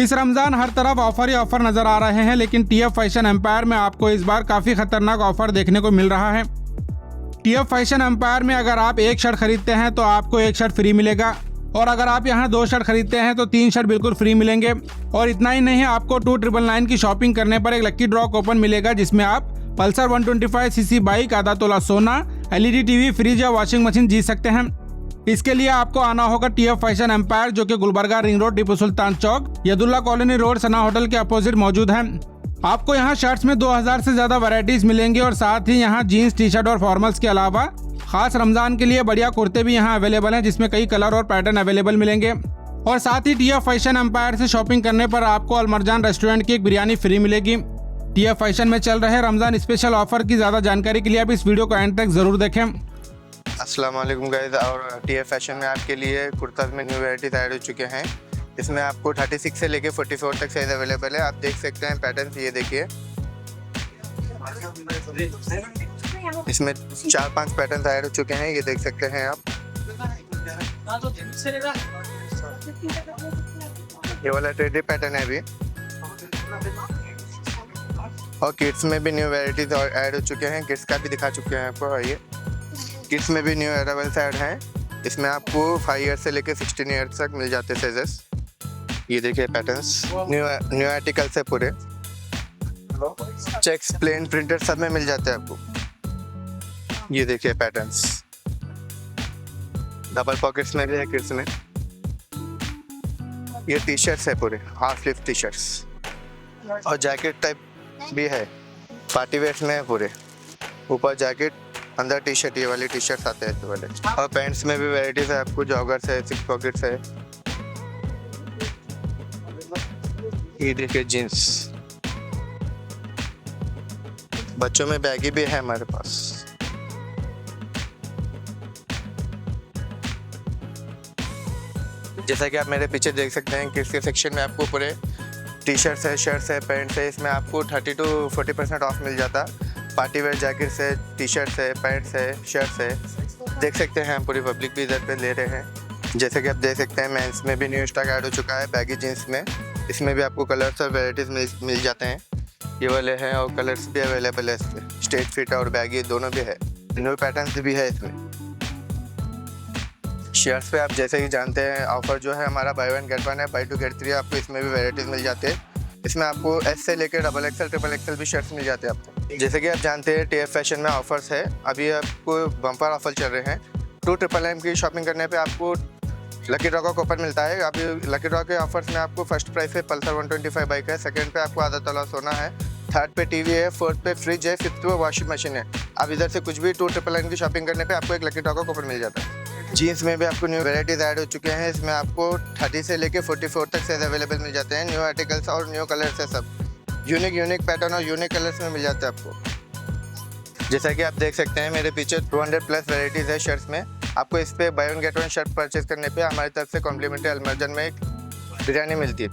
इस रमजान हर तरफ ऑफर ही ऑफर नजर आ रहे हैं, लेकिन टीएफ फैशन एम्पायर में आपको इस बार काफी खतरनाक ऑफर देखने को मिल रहा है। टीएफ फैशन एम्पायर में अगर आप एक शर्ट खरीदते हैं तो आपको एक शर्ट फ्री मिलेगा, और अगर आप यहां 2 शर्ट खरीदते हैं तो 3 शर्ट बिल्कुल फ्री मिलेंगे। और इतना ही नहीं, आपको 2999 की शॉपिंग करने पर एक लकी ड्रॉ कूपन मिलेगा, जिसमें आप पल्सर 125cc बाइक, आधा तोला सोना, एलईडी टीवी, फ्रिज या वॉशिंग मशीन जीत सकते हैं। इसके लिए आपको आना होगा टीएफ फैशन एम्पायर, जो कि गुलबर्गा रिंग रोड, टीपू सुल्तान चौक, यदुल्ला कॉलोनी रोड, सना होटल के अपोजिट मौजूद है। आपको यहाँ शर्ट्स में 2000 से ज्यादा वैरायटीज मिलेंगी, और साथ ही यहाँ जीन्स, टी शर्ट और फॉर्मल्स के अलावा खास रमजान के लिए बढ़िया कुर्ते भी यहाँ अवेलेबल हैं, जिसमें कई कलर और पैटर्न अवेलेबल मिलेंगे। और साथ ही टीएफ फैशन एम्पायर से शॉपिंग करने पर आपको अलमरजान रेस्टोरेंट की एक बिरयानी फ्री मिलेगी। टीएफ फैशन में चल रहे रमजान स्पेशल ऑफर की ज्यादा जानकारी के लिए आप इस वीडियो को एंड तक जरूर देखें। अस्सलाम वालेकुम गाइस, और टीएफ फैशन में आपके लिए कुर्ता में न्यू वैरायटीज ऐड हो चुके हैं। इसमें आपको 36 से लेके 44 तक साइज अवेलेबल है। आप देख सकते हैं पैटर्न, ये देखिए, इसमें 4-5 पैटर्न ऐड हो चुके हैं, ये देख सकते हैं आप। ये वाला ट्रेडी पैटर्न है अभी, और किड्स में भी न्यू वैरायटीज ऐड हो चुके हैं। किड्स का भी दिखा चुके हैं आपको। आइए, किड्स में भी न्यू अराइवल्स ऐड हैं। इसमें आपको 5 ईयर से लेके 16 ईयर तक मिल जाते हैं साइजेस। ये देखिए पैटर्न्स, न्यू आर्टिकल्स है पूरे, चेक्स, प्लेन, प्रिंटेड सब में मिल जाते हैं आपको। ये देखिए पैटर्न्स, डबल पॉकेट्स में भी है किड्स में। ये टी शर्ट्स है पूरे, हाफ स्लीव टी शर्ट्स, और जैकेट टाइप भी है, पार्टी वेयर्स में है पूरे। ऊपर जैकेट, अंदर टी शर्ट, ये वाली टी शर्ट्स आते हैं वाले। और पैंट्स में भी वैराइटीज है आपको, जॉगर्स है, 6 पॉकेट्स है। ये देखिए जीन्स, बच्चों में बैगी भी है हमारे पास। जैसा कि आप मेरे पीछे देख सकते हैं, किड्स के सेक्शन में आपको पूरे टी शर्ट्स है, शर्ट्स है, पैंट्स है। इसमें आपको 30 to 40% ऑफ मिल जाता। पार्टी वेयर जैकेट्स है, टी शर्ट्स है, पैंट्स है, शर्ट्स है। देख सकते हैं, पूरी पब्लिक भी इधर पे ले रहे हैं। जैसे कि आप देख सकते हैं, मेंस में भी न्यू स्टॉक ऐड हो चुका है बैगी जीन्स में। इसमें भी आपको कलर्स और वेराइटीज़ मिल जाते हैं, ये वाले हैं, और कलर्स भी अवेलेबल है इसमें। स्ट्रेट फिट और बैगी दोनों भी है, न्यू पैटर्न्स भी है इसमें। शर्ट्स पे आप जैसे ही जानते हैं, ऑफर जो है हमारा बाय 1 गेट 1 है, बाय 2 गेट 3 आपको इसमें भी वेराइटीज़ मिल जाते हैं। इसमें आपको एस से लेकर XXL, XXL भी शर्ट्स मिल जाते हैं आपको। जैसे कि आप जानते हैं, टीएफ फैशन में ऑफर्स है, अभी आपको बम्पर ऑफर चल रहे हैं। 2999 की शॉपिंग करने पे आपको लकी ड्रॉ का कूपन मिलता है। अभी लकी ड्रॉ के ऑफर्स में आपको फर्स्ट प्राइस पे पल्सर 125 बाइक है, सेकंड पे आपको आधा तोला सोना है, थर्ड पे टीवी है, फोर्थ पे फ्रिज है, फिफ्थ पे वॉशिंग मशीन है। आप इधर से कुछ भी 2999 की शॉपिंग करने पे आपको एक लकी ड्रॉ का कूपन मिल जाता है। जीन्स में भी आपको न्यू वैराइटीज ऐड हो चुके हैं। इसमें आपको 30 से लेके 44 तक साइज अवेलेबल मिल जाते हैं। न्यू आर्टिकल्स और न्यू कलर्स है, सब यूनिक पैटर्न और यूनिक कलर्स में मिल जाते हैं आपको। जैसा कि आप देख सकते हैं, मेरे पीछे 200+ वैराइटीज़ है शर्ट्स में। आपको इस पे बाय 1 गेट 1 शर्ट परचेज करने पे हमारी तरफ से कॉम्प्लीमेंट्री अलमरजान में एक बिरयानी मिलती है।